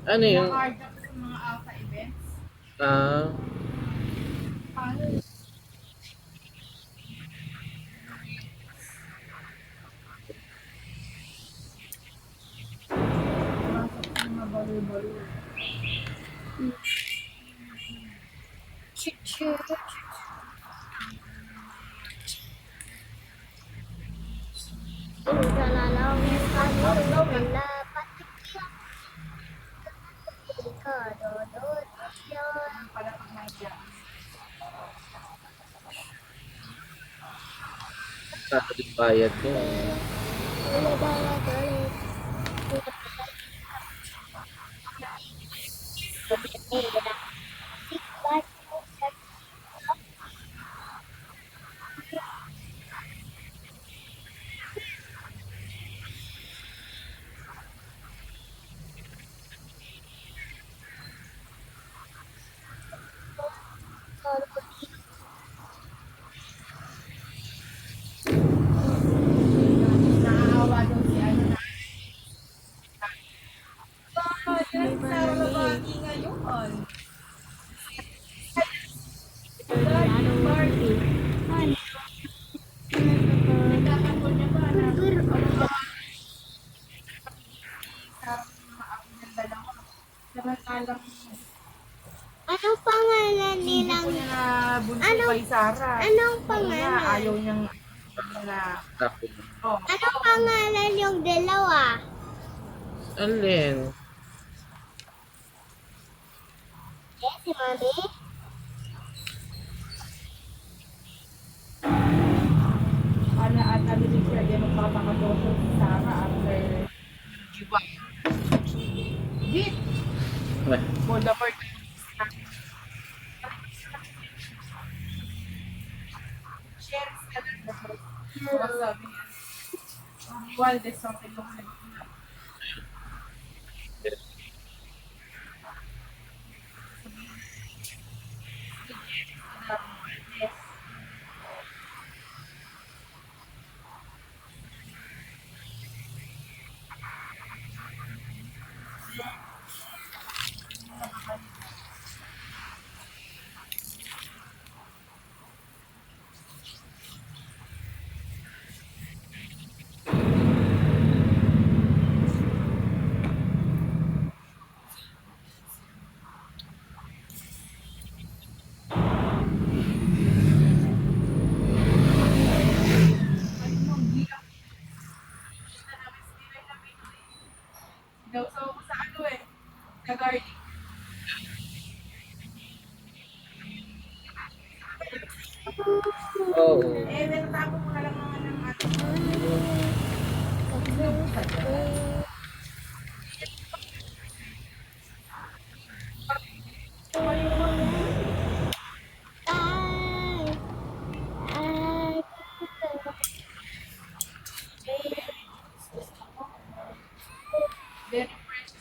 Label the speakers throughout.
Speaker 1: Ano yung,
Speaker 2: Na-card ako sa mga alpha events.
Speaker 1: ah,
Speaker 2: Paano? Pasok sa mga balo-balo.
Speaker 3: Insalalawin kami
Speaker 2: Out daw eh.
Speaker 3: wala patikyan ka dodot yun.
Speaker 2: Ang pala pag may jam.
Speaker 1: kakaling bayad ko.
Speaker 3: Wala dala dolit. Sikbat mo sa karot.
Speaker 2: Nakaawa daw si ano na. Yan sa lalaki ngayon. Nagkakapon niya ba na sa maapi ng dalawa. Samantalang
Speaker 3: Anong pangalan
Speaker 2: hindi
Speaker 3: nilang
Speaker 2: ko niya na bunso
Speaker 3: Anong-
Speaker 2: kay Sarah.
Speaker 3: anong
Speaker 2: Una,
Speaker 3: pangalan?
Speaker 2: ayaw niyang na
Speaker 1: Ako.
Speaker 2: oh,
Speaker 3: Anong pangalan yung dalawa?
Speaker 1: Alin?
Speaker 3: Si Mami?
Speaker 2: ano at ano din siya din magpapakatosyo si Sarah after Jiwa. Git!
Speaker 1: Wah,
Speaker 2: Voldemort. Share sa lang. Sabi niya. Well, there's something wrong with it. Yes. Daw sa ano eh. Kagardi.
Speaker 1: oo.
Speaker 2: Eh, nagtapo mo na lang naman ng ano.
Speaker 3: Ay, ay,
Speaker 2: Very fresh.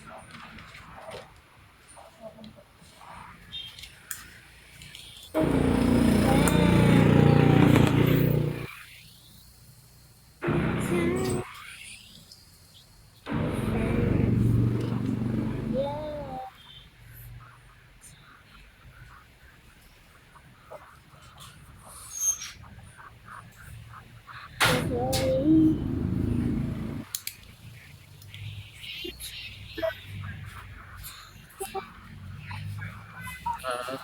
Speaker 1: Ah,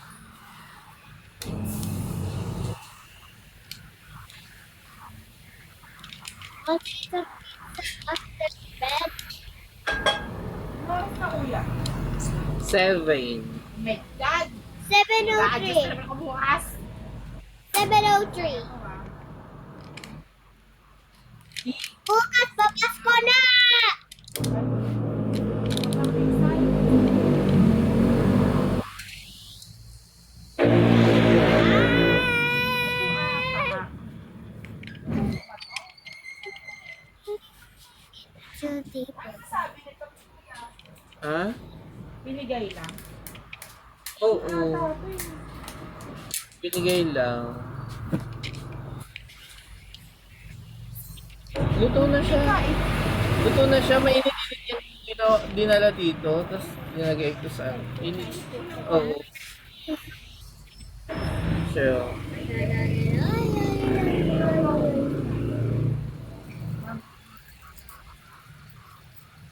Speaker 3: What's the after bed?
Speaker 2: Oras na kuya.
Speaker 1: 7.
Speaker 2: My God.
Speaker 3: 7:03.
Speaker 2: Nag-adjust ko bukas.
Speaker 3: 7:03. Bukas, Pasko na! Judy.
Speaker 2: Sabi nito kuya.
Speaker 1: Ha?
Speaker 2: Binigay lang.
Speaker 1: Oo. Binigay lang. Luto na siya. Luto na siya. Mainit-init yung dinala dito. Tapos Nilagay ko sa Oo. So,
Speaker 2: Nilagay